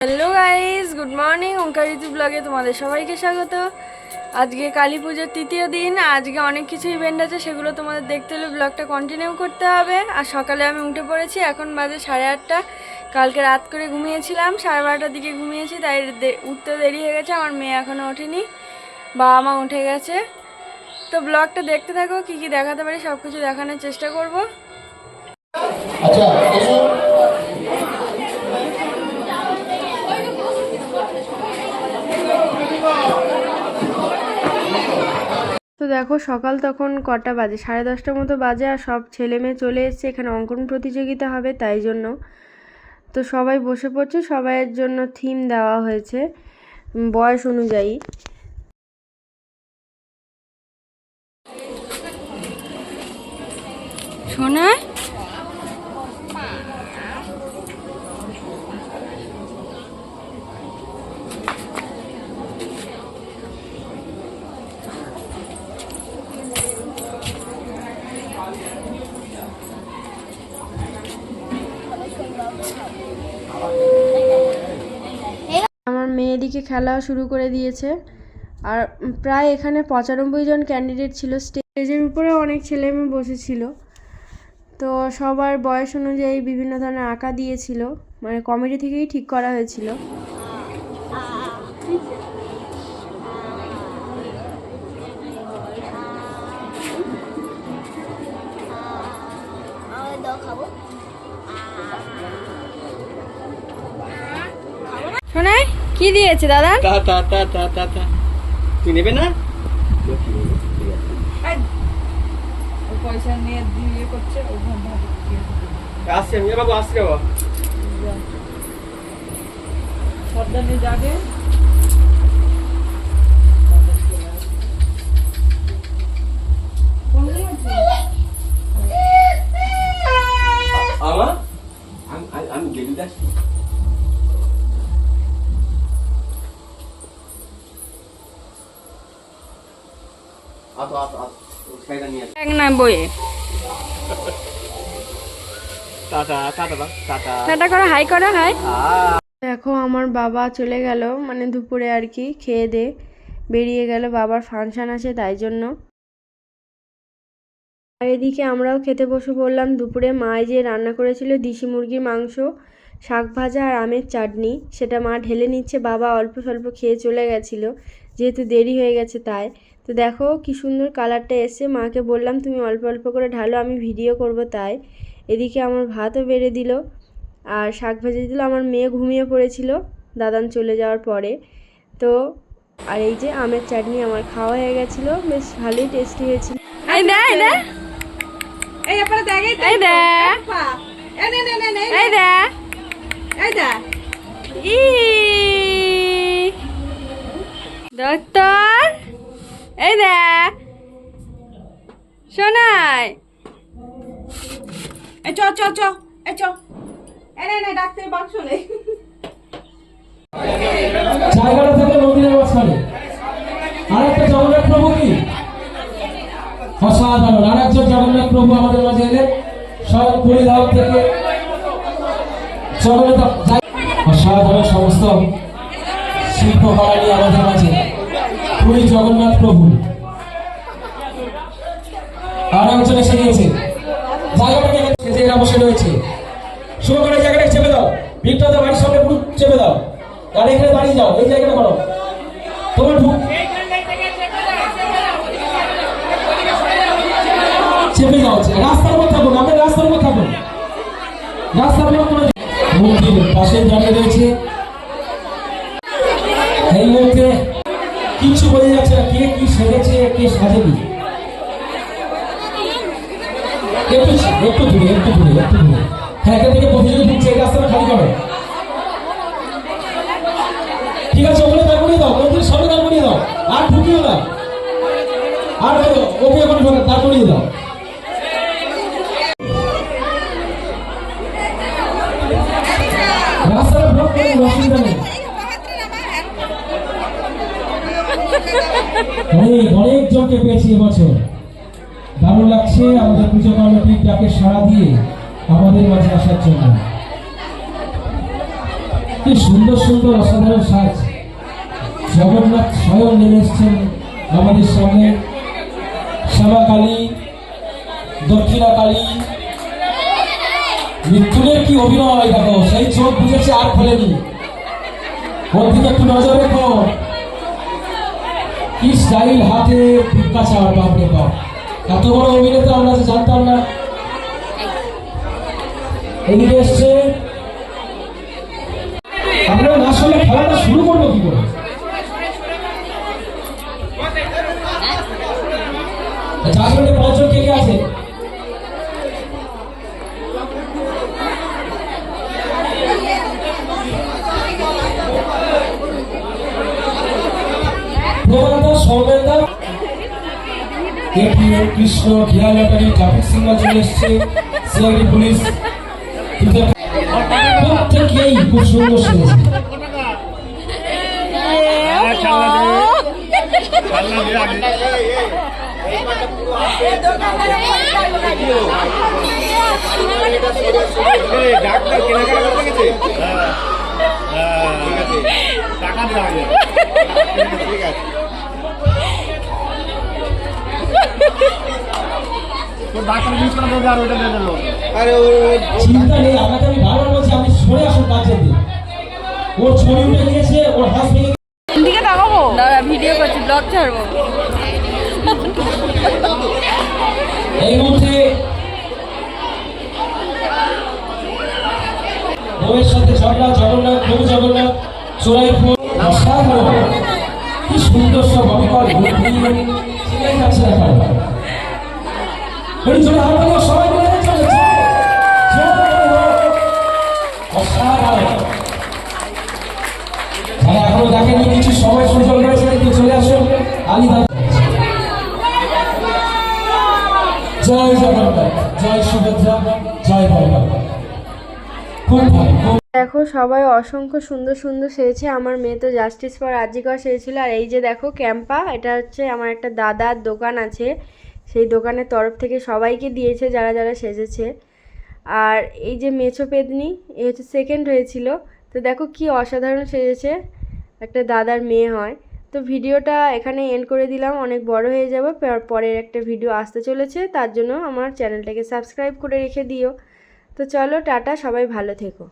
Hello guys, good morning. Omkar Ritu ব্লগে তোমাদের সবাইকে স্বাগত। আজকে কালী পুজোর তৃতীয় দিন। আজকে অনেক কিছু ইভেন্ট আছে, সেগুলো তোমাদের দেখতে হলে ব্লগটা কন্টিনিউ করতে হবে। আর সকালে আমি উঠে পড়েছি, এখন বাজে 8:30। কালকে রাত করে ঘুমিয়েছিলাম, 12:30টার দিকে ঘুমিয়েছি, তাই উঠতে দেরি হয়ে গেছে। আমার মেয়ে এখনও ওঠেনি, বাবা মা উঠে গেছে। তো ব্লগটা দেখতে থাকো, কী কী দেখাতে পারি সব কিছু দেখানোর চেষ্টা করব। তো দেখো সকাল তখন কটা বাজে, 10:30টার মতো বাজে। আর সব ছেলে মেয়ে চলে এসছে, এখানে অঙ্কন প্রতিযোগিতা হবে তাই জন্য। তো সবাই বসে পড়ছে, সবাইয়ের জন্য থিম দেওয়া হয়েছে বয়স অনুযায়ী। শোনা আমার মেয়ে এদিকে খেলা শুরু করে দিয়েছে। আর প্রায় এখানে 95 জন ক্যান্ডিডেট ছিল। স্টেজের উপরে অনেক ছেলে মেয়ে বসেছিল। তো সবার বয়স অনুযায়ী বিভিন্ন ধরনের আঁকা দিয়েছিল, মানে কমিটি থেকেই ঠিক করা হয়েছিল। শোনাই কি দিয়েছে দাদা? তুই নেবে না? পয়সা নিয়ে দিয়ে করছে। আসছে মিয়া বাবু, আসছে বাবা। সাবধানে যাবে। আমা আমি গেলি দাস। এক না বইয়ে টাটা করো, হাই করো, হাই। দেখো আমার বাবা চলে গেল, মানে দুপুরে আর কি খেয়ে দে বেরিয়ে গেল, বাবার ফাংশন আছে তাই জন্য। আর এদিকে আমরাও খেতে বসে পড়লাম। দুপুরে মা যে রান্না করেছিল দেশি মুরগির মাংস, শাক ভাজা আর আমের চাটনি, সেটা মা ঢেলে নিচ্ছে। বাবা অল্প স্বল্প খেয়ে চলে গেছিলো, যেহেতু দেরি হয়ে গেছে তাই। তো দেখো কি সুন্দর কালারটা এসছে। মাকে বললাম তুমি অল্প অল্প করে ঢালো, আমি ভিডিও করব তাই। এদিকে আমার ভাতও বেড়ে দিল আর শাক ভেজে দিল। আমার মেয়ে ঘুমিয়ে পড়েছিল দাদান চলে যাওয়ার পরে। তো আর এই যে আমের চাটনি আমার খাওয়া হয়ে গেছিলো, বেশ ভালোই টেস্টি হয়েছিল। ডক্টর এই দে শোনাই, চ চ চ এই চ এনে ডাক্তার বাক্স নেই। জায়গাটা থেকে মন্দিরের মাঝখানে আরেকটা জগন্নাথ প্রভু, কি অসাধারণ! আরেকজন জগন্নাথ প্রভু আমাদের মাঝে এলেন স্বয়ং পুরীধাম থেকে। জগন্নাথ অসাধারণ সমস্ত শিল্পকলা নিয়ে আমাদের মাঝে পুরী জগন্নাথ প্রভু। আর একজন এসে গিয়েছে, জায়গাটাকে এরা বসে রয়েছে। শুরু করে জায়গাটা চেপে দাও, ভিক্টরদা বাড়ির সামনে পুরো চেপে দাও, আর এখানে দাঁড়িয়ে যাও। এই জায়গাটা করো তোমার চেপে যাও, রাস্তার উপর থাকুন, আমাদের রাস্তার উপর থাকুন, রাস্তার উপর মন্দির পাশে দাঁড়িয়ে রয়েছে। এই মুহূর্তে কিছু বোঝা যাচ্ছে না, কে কি সেজেছে কে সাজেনি। একটু দূরে হ্যাঁ, এখান থেকে প্রতিযোগী ঢুকছে, এই রাস্তাটা খালি করো। ঠিক আছে, ওখানে দাঁড় করিয়ে দাও, মন্দিরের সামনে দাঁড় করিয়ে দাও, আর ঢুকিও না। আর ওকে এখন দাঁড় করিয়ে দাও। রাস্তাটা ব্লক করে অসুবিধা নেই। অনেক জনকে পেয়েছি এবছর, দারুণ লাগছে। আমাদের পুজো কমিটির ডাকে সাড়া দিয়ে আমাদের মাঝে আসার জন্য কি সুন্দর সুন্দর অসাধারণ সাজ। জগন্নাথ স্বয়ং নেমে এসছেন আমাদের সামনে। শ্যামা কালী, দক্ষিণা কালী, মৃত্যুদের কি অভিনয় দেখো, সেই চোখ বুঝেছে আর খোলেনি। ওর দিকে একটু নজর রেখো, কি স্টাইল হাতে ভিক্ষা চাওয়ার, বাপরে বাপ, এত বড় অভিনেতা আমরা যে জানতাম না। এদিকে এসছে, আমরা আসলে খেলাটা শুরু করবো কি করে? জাজমেন্টে 5 জন কে কে আছে? প্রবাদা, সৌমেন্দা, ATM, Krishna, Bihar lottery, traffic signal চলে এসছে, সিআইডি পুলিশ, প্রত্যেকেই খুব সুন্দর সেজেছে। ডাক্তার কেনাকাটা করতে গেছে। টাকা দেওয়া হবে, ঠিক আছে। চিন্তা নেই, আপনাকে আমি বারবার বলছি, আপনি সরে আসুন কাছে দিয়ে। ওর ছবি উঠে গিয়েছে, ওর হাত ভেঙে দিকে তাকাবো, দাঁড়া ভিডিও করছি, ব্লগ ছাড়বো। এই মুহূর্তে বউয়ের সাথে ঝগড়া, জগন্নাথ, প্রভু জগন্নাথ, চোরাইপুর, অসাধারণ, কি সুন্দর সব অবিকল চিনাই যাচ্ছে না কারণ। সবাই মিলে অসাধারণ। যারা এখনো দেখেনি, কিছু সময় সুযোগ রয়েছে, কিন্তু চলে আসুন আলিদার। জয় জগন্নাথ, জয় সুভদ্রা, জয় বলরাম। খুব ভালো। দেখো সবাই অসংখ্য সুন্দর সুন্দর সেজেছে। আমার মেয়ে তো জাস্টিস ফর আরজিকর সেজেছিল। আর এই যে দেখো ক্যাম্পা, এটা হচ্ছে আমার একটা দাদার দোকান আছে, সেই দোকানের তরফ থেকে সবাইকে দিয়েছে যারা যারা সেজেছে। আর এই যে মেছো পেদনি, এ হচ্ছে সেকেন্ড হয়েছিল। তো দেখো কি অসাধারণ সেজেছে, একটা দাদার মেয়ে হয়। তো ভিডিওটা এখানে এন্ড করে দিলাম, অনেক বড় হয়ে যাবে, পরের একটা ভিডিও আসতে চলেছে, তার জন্য আমার চ্যানেলটাকে সাবস্ক্রাইব করে রেখে দিও। তো চলো টাটা, সবাই ভালো থেকো।